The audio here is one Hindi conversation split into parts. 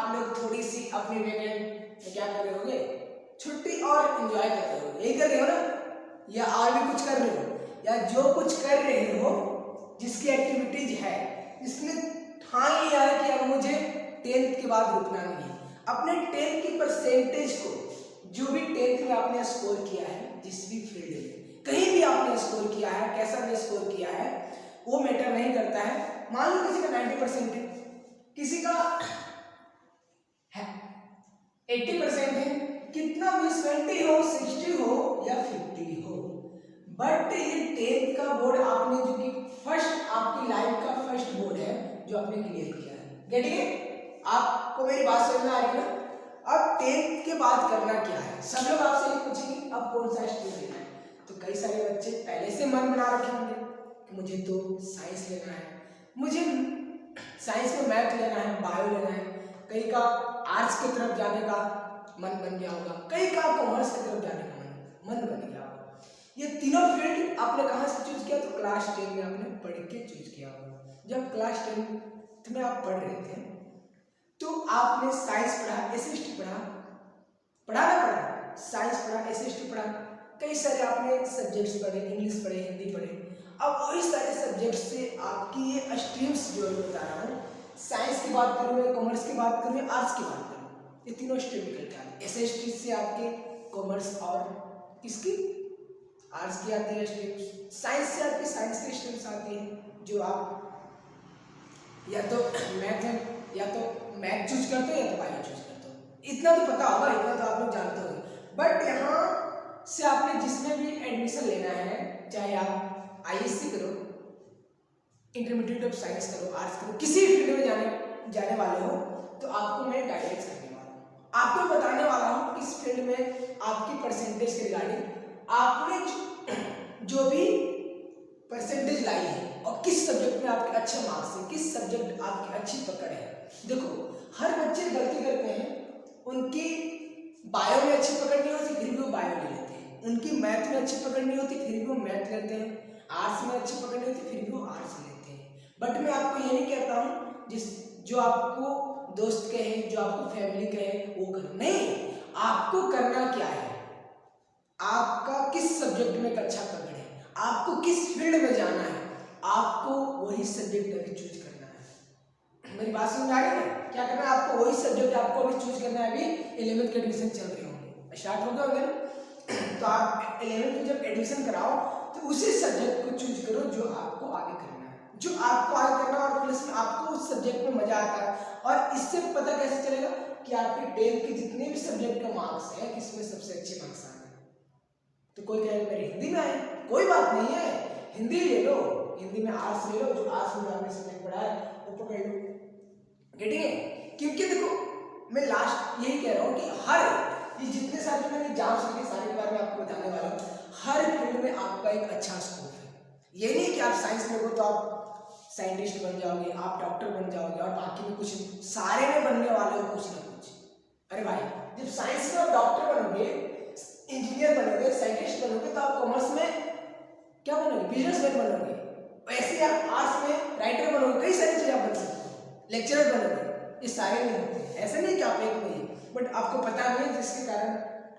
आप लोग थोड़ी सी अपनी वीकेंड में क्या कर रहे होगे, छुट्टी और एंजॉय कर रहे हो, यही कर रहे हो ना, या और भी कुछ कर रहे हो, या जो कुछ कर रहे हो जिसकी एक्टिविटीज है, इसने ठान लिया है कि अब मुझे 10th के बाद रुकना नहीं है। अपने 10th की परसेंटेज को, जो भी 10th में आपने स्कोर किया है, जिस भी फील्ड में कहीं भी आपने स्कोर किया है, कैसा भी स्कोर किया है, वो मैटर नहीं करता है। मान लो किसी का 90% है, किसी का 80% है, कितना भी 20 हो, 60 हो या 50 हो, बट ये 10th का बोर्ड आपने जो कि फर्स्ट आपकी लाइफ का फर्स्ट बोर्ड है जो आपने क्लियर किया है। गेटिंग? आपको मेरी बात समझ में आ रही है ना? अब 10th के बाद करना क्या है, सब लोग आपसे ये पूछेंगे अब कौन सा स्ट्रीम लेना है। तो कई सारे बच्चे पहले से मन बना रखे होंगे कि मुझे तो साइंस लेना है, मुझे साइंस में मैथ लेना है, बायो लेना है, कई का आर्ट्स की तरफ जाने का मन बन गया होगा, कई का कॉमर्स की तरफ जाने का मन बन गया होगा। ये तीनों फील्ड आपने कहाँ से चूज किया? तो क्लास 10 में आपने पढ़ के चूज किया होगा। जब क्लास 10 में आप पढ़ रहे थे तो आपने साइंस पढ़ा, एसएसटी पढ़ा साइंस पढ़ा, एसएसटी पढ़ा, कई सारे आपने सब्जेक्ट्स पढ़े, इंग्लिश पढ़े, हिंदी पढ़े। अब वही सारे सब्जेक्ट से आपकी ये स्ट्रीम्स जो है बता रहा हूँ, साइंस की बात करूँ मैं, कॉमर्स की बात करूँ, आर्ट्स की बात करूँ, ये तीनों स्ट्रीम निकल के आते हैं। एसएसटी से आपके कॉमर्स और किसकी, आर्ट्स की आती है स्ट्रीम्स, साइंस से आपकी साइंस की स्ट्रीम्स आती है, जो आप या तो मैथ है, या तो मैथ चूज करते हो या तो बायो चूज करते हो। इतना तो पता होगा, इतना तो आप लोग जानते होंगे। बट यहाँ से आपने जिसमें भी एडमिशन लेना है, चाहे आप आईएससी करो, इंटरमीडिएट ऑफ साइंस करो, आर्ट्स करो, किसी फील्ड में जाने वाले हो, तो आपको मैं गाइडेंस करने वाला हूँ, आपको बताने वाला हूँ किस फील्ड में आपकी परसेंटेज के रिगार्डिंग आपने जो भी परसेंटेज लाई है और किस सब्जेक्ट में आपके अच्छे मार्क्स हैं, किस सब्जेक्ट आपकी अच्छी पकड़ है। देखो हर बच्चे गलती करते हैं, उनकी बायो में अच्छी पकड़ नहीं होती फिर भी वो बायो ले लेते हैं, उनकी मैथ में अच्छी पकड़ नहीं होती फिर भी वो मैथ लेते हैं, आर्ट्स में अच्छी पकड़ नहीं होती फिर भी वो आर्ट्स लेते हैं। बट मैं आपको ये नहीं कहता हूँ जो आपको दोस्त कहे, जो आपको फैमिली कहे वो कर, नहीं, आपको करना क्या है, आपका किस सब्जेक्ट में अच्छा पकड़ है, आपको किस फील्ड में जाना है, आपको वही सब्जेक्ट अभी चूज करना है। मेरी बात समझ आ गई ना? क्या करना है आपको, वही सब्जेक्ट आपको अभी चूज करना है। अभी 11th के एडमिशन चल रहे होंगे, स्टार्ट हो गए होंगे ना, तो आप 11th में जब एडमिशन कराओ तो उसी सब्जेक्ट को चूज करो जो आपको आगे करना है, जो आपको आगे करना है, और प्लस में आपको उस सब्जेक्ट में मजा आता है। और इससे पता कैसे चलेगा कि आपके 10th के जितने भी सब्जेक्ट का मार्क्स है किसमें सबसे अच्छे मार्क्स आ गए। तो कोई कहेगा मेरे हिंदी में आए, कोई बात नहीं है, हिंदी ले लो, हिंदी में आर्ट्स ले लो, जो आर्ट्स में आपने सब्जेक्ट पढ़ा है वो पकड़ लो। गेटिंग है? क्योंकि देखो मैं लास्ट यही कह रहा हूँ कि हर ये जितने सारे मैंने एग्जाम्स लिखे सारे के बारे में आपको बताने वाला हूँ, हर फील्ड में आपका एक अच्छा स्कोप है। ये नहीं कि आप साइंस में हो तो आप साइंटिस्ट बन जाओगे, आप डॉक्टर बन जाओगे और बाकी में कुछ सारे में बनने वाले हो कुछ ना कुछ। अरे भाई जब साइंस में आप डॉक्टर बनोगे, इंजीनियर बनोगे, साइंटिस्ट बनोगे, तो आप कॉमर्स में क्या बनोगे, बिजनेसमैन बनोगे, वैसे आप आर्ट्स में राइटर बनोगे, कई सारी चीजें आप बन सकते हो, लेक्चरर बनोगे, ये सारे नहीं होते हैं। ऐसा नहीं कि आप एक में ही, बट आपको पता नहीं है, जिसके कारण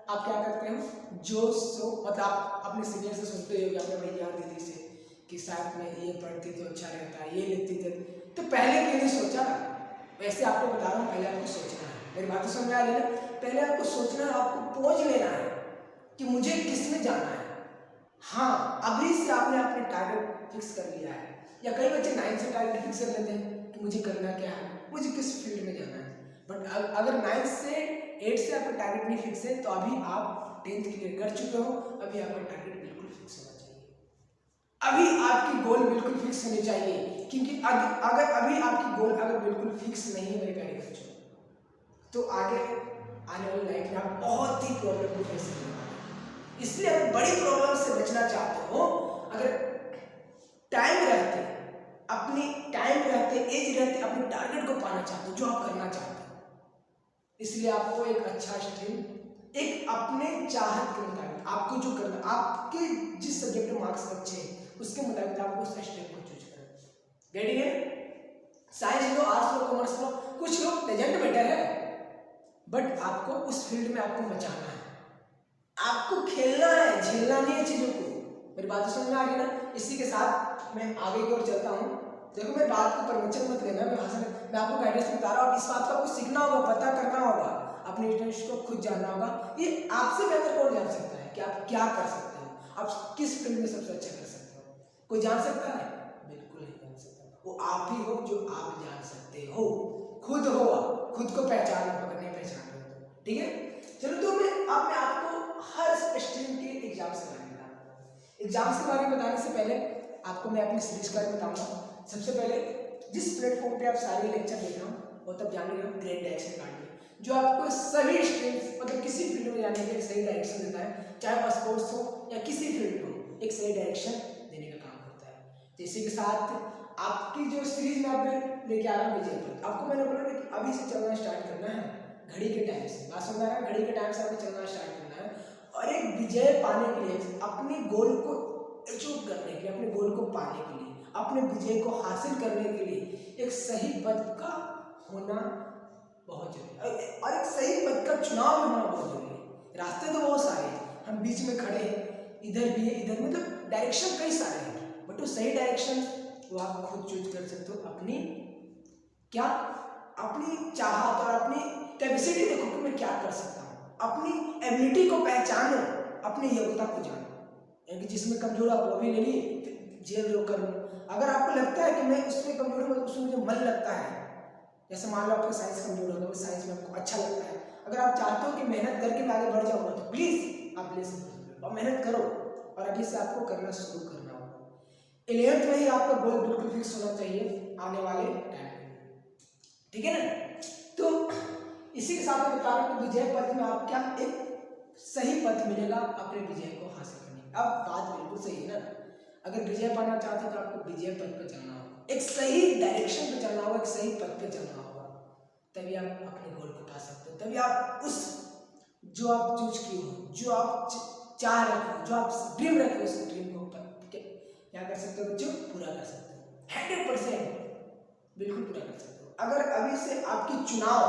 आप क्या करते हो, जो सो मतलब आप अपने सीनियर से सुनते हो, अपने भैया दीदी से कि साथ में ये पढ़ती तो अच्छा रहता है, ये लिखती तो पहले क्यों नहीं सोचा। वैसे आपको बता रहा हूँ, पहले आपको सोचना है। मेरी बात समझ में आ रही है ना? पहले आपको सोचना है, आपको पहुंच लेना है कि मुझे किस में जाना है। हाँ अभी से आपने अपने टारगेट फिक्स कर लिया है, या कई बच्चे 9 से टारगेट फिक्स कर लेते हैं कि मुझे करना क्या है, मुझे किस फील्ड में जाना है। बट अगर 9 से 8 से आपका टारगेट नहीं फिक्स है तो अभी आप 10th क्लियर कर चुके हो, अभी आपका टारगेट बिल्कुल फिक्स होना चाहिए, अभी आपकी गोल बिल्कुल फिक्स होनी चाहिए। क्योंकि अगर अभी आपकी गोल अगर बिल्कुल फिक्स नहीं है मेरे प्यारे बच्चों, तो आगे आने वाली लाइफ में आप बहुत ही प्रॉब्लम को फेस करने वाले हैं। इसलिए अगर बड़ी प्रॉब्लम से बचना चाहते हो, अगर टाइम रहते एज रहते अपने टारगेट को पाना चाहते हो, जो आप करना चाहते हो, इसलिए आपको एक अच्छा स्ट्रीम, एक अपने चाहत के मुताबिक आपको जो करना, आपके जिस सब्जेक्ट में मार्क्स अच्छे हैं उसके मुताबिक आपको उस स्ट्रीम को चूज करना। गेटिंग है? साइंस लो, आर्ट्स लो, कॉमर्स लो, कुछ लोग टेजेंट बेटर है, बट आपको उस फील्ड में आपको बचाना है, आपको खेलना है, झेलना नहीं है चीजों को। मेरी बात समझ में आ गई ना? इसी के साथ मैं आगे की ओर चलता हूँ। देखो मैं बात को प्रवचन मत लेना, मैं आपको गाइडेंस बता रहा हूँ। इस बात को आपको सीखना होगा, पता करना होगा, अपने इंटरेस्ट को खुद जानना होगा। ये आपसे बेहतर कौन जान सकता है कि आप क्या कर सकते हो, आप किस फील्ड में सबसे अच्छा कर सकते हो? कोई जान सकता है? बिल्कुल नहीं जान सकता। वो आप ही हो जो आप जान सकते हो, खुद हो, खुद को पहचान लो। अगर नहीं पहचान रहे हो तो ठीक है। चलो तो मैं आपको हर स्ट्रीम के एग्जाम्स के बारे में बताऊंगा। एग्जाम्स के बारे में बताने से पहले आपको मैं अपनी सीरीज का बताऊंगा। सबसे पहले जिस प्लेटफॉर्म पे आप सारे लेक्चर देख रहे हो वो तब जान रहे हो ग्रेट डायरेक्शन अकेडमी, जो आपको सभी स्ट्रीम्स मतलब किसी फील्ड में जाने के लिए सही डायरेक्शन देता है, चाहे वह स्पोर्ट्स हो या किसी फील्ड हो, एक सही डायरेक्शन देने का काम करता है। तो इसी के साथ आपकी जो सीरीज में आप लेके आ रहा हूँ विजय पर, आपको मैंने बोला कि अभी से चलना स्टार्ट करना है, घड़ी के टाइम से। बात समझ आ रहा है? घड़ी के टाइम से आपको चलना स्टार्ट करना है और एक विजय पाने के लिए, अपने गोल को अचीव करने के लिए, अपने गोल को पाने के लिए, अपने विजय को हासिल करने के लिए एक सही पद का होना बहुत जरूरी है और एक सही पद का चुनाव भी होना बहुत जरूरी है। रास्ते तो बहुत सारे हैं, हम बीच में खड़े हैं, इधर भी है, इधर, मतलब डायरेक्शन कई सारे हैं, बट वो सही डायरेक्शन वो आप खुद चूज कर सकते हो। अपनी क्या, अपनी चाहत और अपनी कैपेसिटी देखो कि मैं क्या कर सकता हूँ, अपनी एबिलिटी को पहचानो, अपनी योग्यता को जानो। यानी जिसमें कमजोर आप वो भी ले लिए, जेल रोक कर लो। अगर आपको लगता है कि मैं उसमें कमजोर हूँ, उसमें मुझे मन लगता है, जैसे मान लो आपको साइंस कमजोर होगा, वो साइंस में आपको अच्छा लगता है, अगर आप चाहते हो कि मेहनत करके मैं आगे बढ़ जाऊंगा तो प्लीज आप ले सकते हो और मेहनत करो और अभी से आपको करना शुरू करना होगा। 11th में ही आपका गोल बिल्कुल फिक्स होना चाहिए आने वाले टाइम में, ठीक है ना? तो इसी के साथ मैं बता रहा हूँ कि विजय पथ में आप क्या एक सही पथ मिलेगा अपने विजय को हासिल करने। अब बात बिल्कुल सही है ना? अगर विजय पाना चाहते हो तो आपको विजय पथ पर चलना होगा, एक सही डायरेक्शन पे चलना होगा, एक सही पथ पे चलना होगा, तभी आप अपने गोल को पा सकते हो। तभी आप उस जो आप चूज किए हो, जो आप चाह रहे हो, जो आप ड्रीम रखे हो, उस ड्रीम को क्या कर सकते हो बच्चों? पूरा कर सकते हो। 100% बिल्कुल पूरा कर सकते हो। अगर अभी से आपकी चुनाव,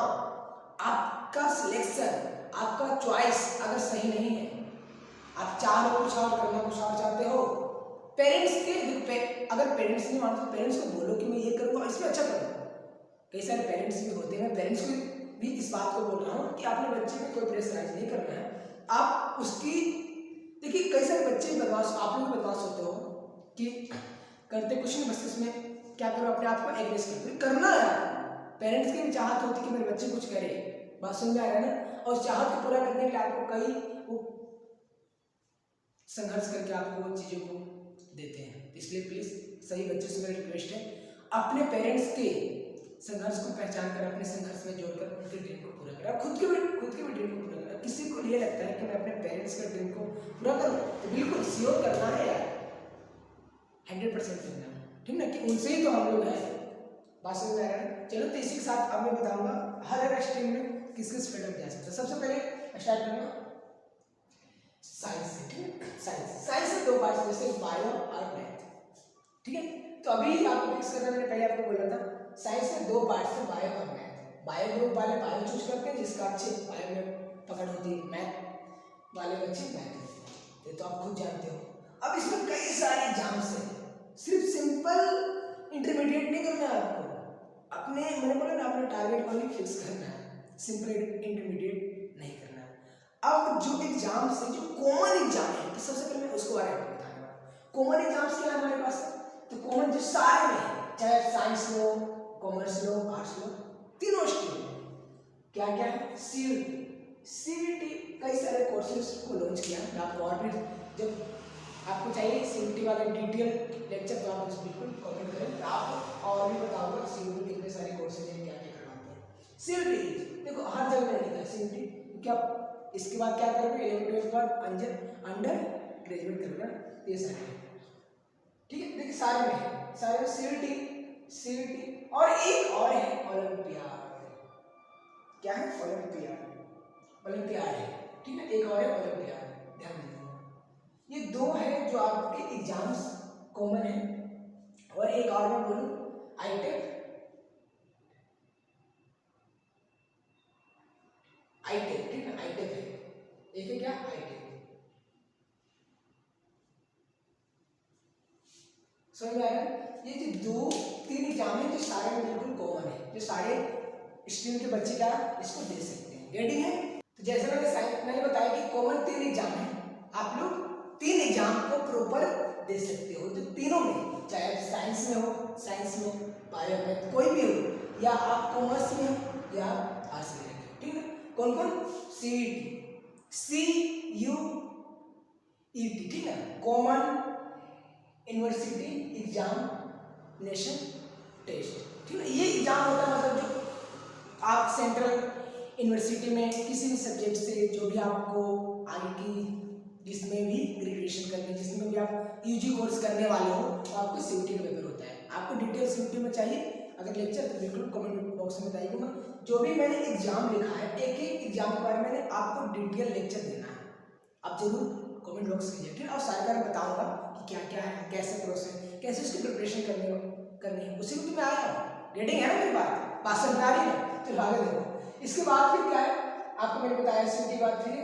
आपका सिलेक्शन, आपका चॉइस अगर सही नहीं है, आप चाह रहे हो कुछ और करना, कुछ और चाहते हो, पेरेंट्स के अगर पेरेंट्स नहीं मानते, पेरेंट्स को बोलो कि मैं ये करूँगा, इसमें अच्छा करूँगा। कई सारे पेरेंट्स भी होते हैं, पेरेंट्स को भी इस बात को बोल रहा हूँ कि आपने बच्चे को कोई प्रेशराइज नहीं करना है। आप उसकी, देखिए कई सारे बच्चे बदमाश, आप लोग बदमाश होते हो कि करते कुछ नहीं, बस इसमें क्या करो, अपने आप को एग्रेस करना है। पेरेंट्स की भी चाहत होती है कि मेरे बच्चे कुछ करे, बात समझ में आ रहा है ना? और चाहत को पूरा करने के लिए आपको कई संघर्ष करके आपको वो चीज़ों को देते हैं। इसलिए प्लीज सही बच्चों से मेरी रिक्वेस्ट है, अपने पेरेंट्स के संघर्ष को पहचान कर, अपने संघर्ष में जोड़कर उनके ड्रीम को पूरा करें, खुद के भी ड्रीम को पूरा करें। किसी को ये लगता है कि मैं अपने पेरेंट्स के ड्रीम को पूरा करूँ तो बिल्कुल श्योर करना है यार, 100% करना है, ठीक ना? कि उनसे ही तो हम लोग हैं। बात समझ में आ रहा है? चलो तो इसी के साथ अब मैं बताऊंगा हर स्ट्रीम में किस किस फील्ड में जा सकते हैं। सबसे पहले स्टार्ट करूंगा साइंस से, ठीक है? साइंस से दो पार्ट, जैसे बायो और मैथ, ठीक है? तो अभी आपको फिक्स करना, मैंने पहले आपको बोला था साइंस में दो पार्ट है, बायो और मैथ। बायो ग्रुप वाले बायो चूज करते हैं, जिसका अच्छे बायो में पकड़ होती है, मैथ वाले बच्चे मैथ लेते हैं, ये तो आप खुद जानते हो। अब इसमें कई सारे एग्जाम्स हैं, सिर्फ सिंपल इंटरमीडिएट नहीं करना है आपको, अपने मैंने बोला ना अपने टारगेट को भी फिक्स करना है, सिंपल इंटरमीडिएट नहीं करना है। अब जो एग्जाम से जो कॉमन एग्जाम है, तो सबसे पहले मैं उसको बारे में बताऊंगा। कॉमन एग्जाम्स क्या है हमारे पास? तो कॉमन जो सारे में, चाहे साइंस लो, कॉमर्स लो, आर्ट्स लो, तीनों स्ट्रीम क्या क्या है? सीयूईटी कई सारे कोर्सेज को लॉन्च किया। मैं आपको और भी, जब आपको चाहिए सीयूईटी वाला डिटेल लेक्चर तो आप बिल्कुल कमेंट करें, आप और भी बताऊंगा सीयूईटी कितने सारे कोर्सेज हैं, क्या क्या करवाते हैं। सीयूईटी देखो हर जगह में लिखा है सीयूईटी, क्या इसके बाद क्या करोगे? 11th के बाद अंडर ग्रेजुएट करोगे, ये सारे, ठीक है? देखिए सारे में सीयूईटी और एक और है ओलंपियाड। क्या है? ओलंपियाड है, ठीक है? एक और है ओलंपियाड, ध्यान दीजिए। ये दो है जो आपके एग्जाम्स कॉमन है, और एक और मैं बोलूँ, आईटेक आईटेक, ठीक है, आईटेक है, एक है क्या आईटेक। समझ में आया? ये जो 2-3 एग्जाम है जो सारे में बिल्कुल कॉमन है, जो सारे स्ट्रीम के बच्चे का इसको दे सकते हैं। रेडी है? तो जैसे मैंने बताया कि कॉमन 3 एग्जाम है, आप लोग 3 एग्जाम को प्रॉपर दे सकते हो, तो तीनों में, चाहे आप साइंस में हो, साइंस में, बायो में, कोई भी हो, या आप कॉमर्स में हो या आर्ट्स में हो, ठीक है। कौन कौन? CUET, CUET, ठीक है, कॉमन यूनिवर्सिटी एग्जामिनेशन टेस्ट, ठीक है। ये एग्जाम होता है मतलब जो आप सेंट्रल यूनिवर्सिटी में किसी भी सब्जेक्ट से जो भी आपको आगे की जिसमें भी ग्रेजुएशन करने, जिसमें भी आप यूजी कोर्स करने वाले हो, तो आपको CUET का पेपर होता है। आपको डिटेल CUET में चाहिए अगर लेक्चर, तो बिल्कुल कमेंट बॉक्स में बताइएगा। जो भी मैंने एग्जाम लिखा है, एक एक एग्जाम के बारे में मैंने आपको डिटेल लेक्चर देना है, आप जरूर कमेंट बॉक्स कीजिए, ठीक है। और सारे बारे बताऊंगा कि क्या क्या है, कैसे प्रोसेस, कैसे उसकी प्रिपरेशन करनी है, उसी को तो मैं आया हूँ। रेडिंग है ना मेरी बात समझ आ रही है? तो आगे देखो, इसके बाद फिर क्या है, आपको मैंने बताया CUET के बाद फिर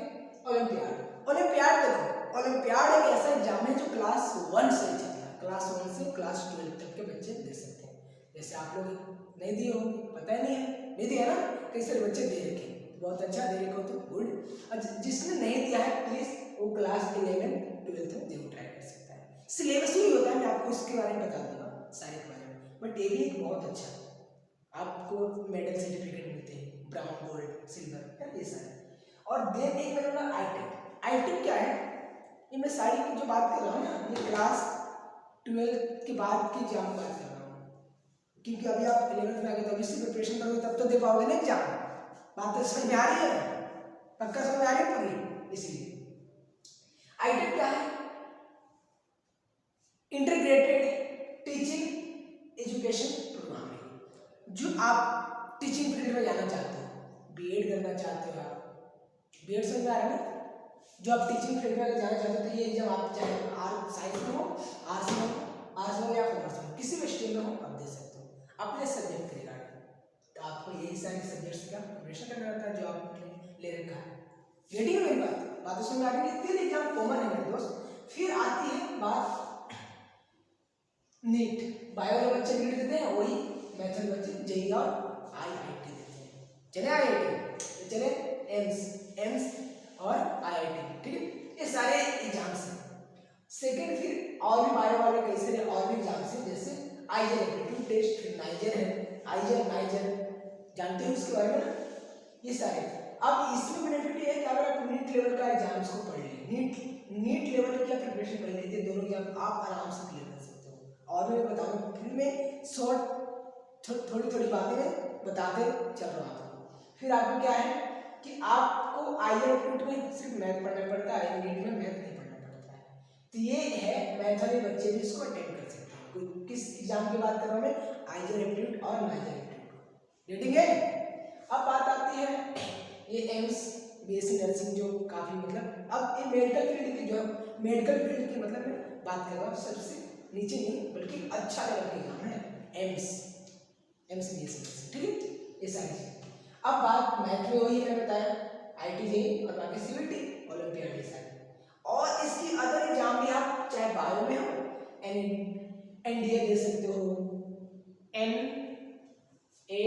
ओलंपियाड। ओलंपियाड देखो, ओलंपियाड एक ऐसा एग्जाम है जो क्लास 1 से चलता है, क्लास 1 से क्लास 12 तक के बच्चे दे सकते हैं। जैसे आप लोग नहीं दिए होंगे, पता ही नहीं है, नहीं दिया ना, कई सारे बच्चे दे रखे, बहुत अच्छा दे रखे हो तो गुड, और जिसने नहीं दिया है प्लीज वो क्लास 11-12 में जरूर ट्राई कर सकता है। सिलेबस ही होता है, मैं आपको इसके बारे में बता दूंगा सारे के बारे में, बट ये भी एक बहुत अच्छा, आपको मेडल सर्टिफिकेट मिलते हैं, ब्राउन, गोल्ड, सिल्वर, ये सारे। और देन एक मैंने बोला आईटेक। आईटेक क्या है, ये मैं सारी की जो बात कर रहा हूँ ना, ये क्लास 12 के बाद की एग्जाम की बात कर रहा हूँ, क्योंकि अभी आप 11th में आ गए तो अभी से प्रिपरेशन करोगे तब तो दे पाओगे ना एग्जाम। बात तो समझ में आ रही है? पक्का समझ में आ रही है पूरी? इसलिए आईटेक क्या है, इंटीग्रेटेड टीचिंग एजुकेशन प्रोग्राम है। जो आप टीचिंग फील्ड में जाना चाहते हो, बीएड करना चाहते हो, आप बीएड समझ में आ रहा है ना, जो आप टीचिंग फील्ड में जाना चाहते हो, तो ये एग्जाम आप चाहे साइंस में हो, आर्ट्स में हो या कॉमर्स में, किसी भी स्ट्रीम में हो, आप दे सकते हो अपने सब्जेक्ट के रिगार्डिंग। तो आपको यही सारे सब्जेक्ट्स का प्रिपरेशन करना रहता है जो आपने ले रखा है। रेडी है मेरी बात समझ में आ रही है? 3 एग्जाम कॉमन है मेरे दोस्त। फिर आती है बात नीट, बायो वाले बच्चे नीट देते हैं, वही मैथ्स बच्चे जेईई और आईआईटी देते हैं। चले आईआईटी, चले एम्स और आईआईटी, ठीक है, ये सारे एग्जाम्स हैं। सेकंड फिर और भी बायो वाले कई सारे और भी एग्जाम्स हैं, जैसे आईजेल एप्टीट्यूड टेस्ट, फिर नाइजर है, नाइजर जानते हो इसके बारे में ना, ये सारे। अब इसमें बेनिफिट ये है कि अगर आप नीट लेवल का एग्जाम्स को पढ़ लिए, नीट लेवल की प्रिपरेशन कर लेते, दोनों एग्जाम आप आराम से क्लियर कर सकते हो। और मैं बताऊँ फिर मैं शॉर्ट थोड़ी बातें बताते चल रहा हूँ। फिर आपको क्या है कि आपको आईआईटी में सिर्फ मैथ पढ़ना पड़ता है, नीट में मैथ नहीं पढ़ना पड़ता है। तो ये है मैथ वाले बच्चे भी इसको अटेंड कर सकते हैं। कोई किस एग्जाम की बात कर रहा हूँ मैं, आईजेल एप्टीट्यूड और नाइजर एप्टीट्यूड। रीडिंग है? अब बात आती है ये एम्स बीएससी नर्सिंग, जो काफी मतलब, अब ये मेडिकल फील्ड की, जो मेडिकल फील्ड की मतलब मैं बात कर रहा हूँ, सबसे नीचे नहीं बल्कि अच्छा लेवल के एग्जाम है एम्स बीएससी नर्सिंग, ठीक है, ये सारी चीजें। अब बात मैथ में वही मैंने बताया, आईटी जेईई और बाकी सीयूईटी, ओलंपियाड, ये सारे। और इसकी अदर एग्जाम भी आप चाहे बायो में हो, एनडीए दे सकते हो, NATA,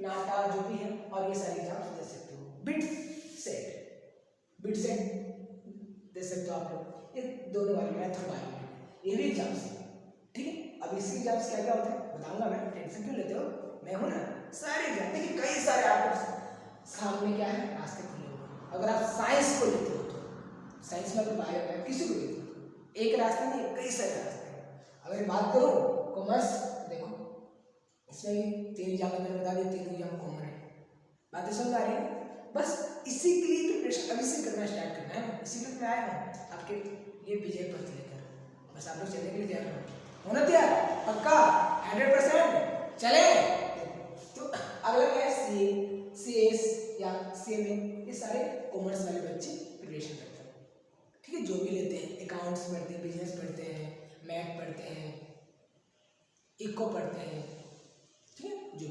नाटा जो भी है, और ये सारे एग्जाम दे सकते हो। बिट सेट दे सकते हो आप लोग, ये दोनों वाले मैथ और बायो, ये भी एग्जाम्स है, ठीक है। अब इसके एग्जाम्स क्या क्या होते हैं बताऊंगा मैं, टेंशन क्यों लेते हो, मैं हूं ना। सारे एग्जाम देखिए, कई सारे आपको सामने क्या है रास्ते खुले हुए। अगर आप साइंस को लेते हो तो साइंस में, बायो में, किसी को लेते हो, एक रास्ता नहीं है, कई सारे रास्ते हैं। अगर बात करूं कॉमर्स, देखो इसमें भी 3 एग्जाम मैंने बता दिया, 3 एग्जाम कॉमन है। बातें समझ आ रही है? बस इसी के लिए प्रिपरेशन अभी से करना स्टार्ट करना है, इसीलिए मैं आया हूँ आपके लिए विजय पथ लेकर। बस आप लोग चलने के लिए तैयार होना तैयार, पक्का 100% चले। तो अगला क्या है, सीएस या सीएमए, ये सारे कॉमर्स वाले बच्चे प्रिपरेशन करते हैं, ठीक है, जो भी लेते हैं, अकाउंट्स पढ़ते हैं, बिजनेस पढ़ते हैं, मैथ पढ़ते हैं, इको पढ़ते हैं, ठीक है, जो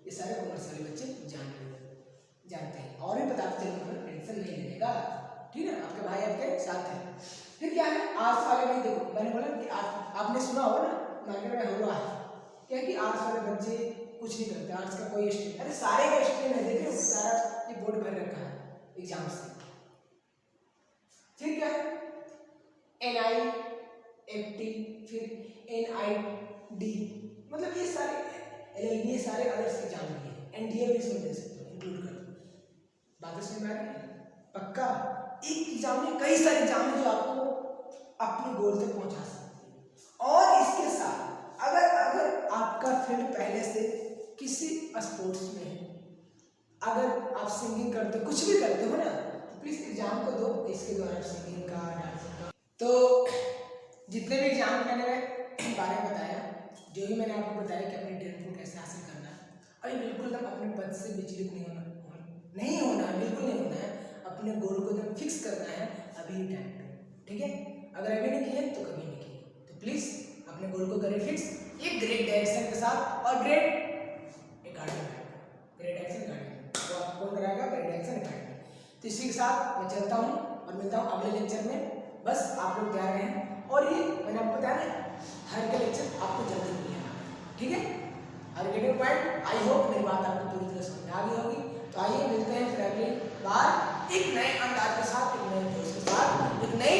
ये सारे कॉमर्स वाले बच्चे जानते हैं और भी पता चलेगा, टेंशन नहीं लेने का, ठीक है। आपके भाई आपके साथ है। फिर क्या है आर्ट्स वाले में, देखो मैंने बोला कि आपने सुना होगा ना मार्केट में हुआ है क्या कि आर्ट्स वाले बच्चे कुछ नहीं करते, आर्ट्स का कोई स्ट्रीम, अरे सारे का स्ट्रीम है, देखिए सारा ये बोर्ड भर रखा है एग्जाम से। फिर क्या है NIFT, फिर NID, मतलब ये सारे LLB, ये सारे अदर्स एग्जाम भी है, NDA भी इसमें दे सकते हो, इंक्लूड कर दो। बात समझ में आ रही है? पक्का एक एग्जाम में कई सारे एग्जाम है जो आपको अपने गोल तक पहुंचा सकते हैं। और इसके साथ अगर आपका फील्ड पहले से किसी स्पोर्ट्स में है, अगर आप सिंगिंग करते कुछ भी करते हो ना, तो प्लीज एग्जाम को दो, इसके द्वारा सिंगिंग का, डांसिंग का। तो जितने भी एग्जाम मैंने बारे में बताया, जो भी मैंने आपको बताया कि अपने ड्रीम को कैसे हासिल करना है, अभी बिल्कुल एकदम अपने पद से विचलित नहीं होना है, बिल्कुल नहीं होना है, अपने गोल को एकदम फिक्स करना है अभी टाइम पे, ठीक है। अगर अभी नहीं किए तो कभी नहीं किए, तो प्लीज अपने गोल को करें फिक्स, एक ग्रेट डायरेक्शन के साथ और ग्रेट एक्शन गार्डन, तो आप कौन कराएगा? Great action garden. तो इसी के साथ मैं चलता हूँ और मिलता हूँ अगले लेक्चर में। बस आप लोग तैयार रहें, और ये मैंने आपको बताया ना हर का लेक्चर आपको जल्दी मिलेगा, ठीक है। हर गेटिंग पॉइंट, आई होप मेरी बात आपको पूरी तरह समझ आ गई होगी। तो आइए मिलते हैं फिर अगली बार एक नए अंदाज के साथ, एक नए दोस्त के साथ, एक नई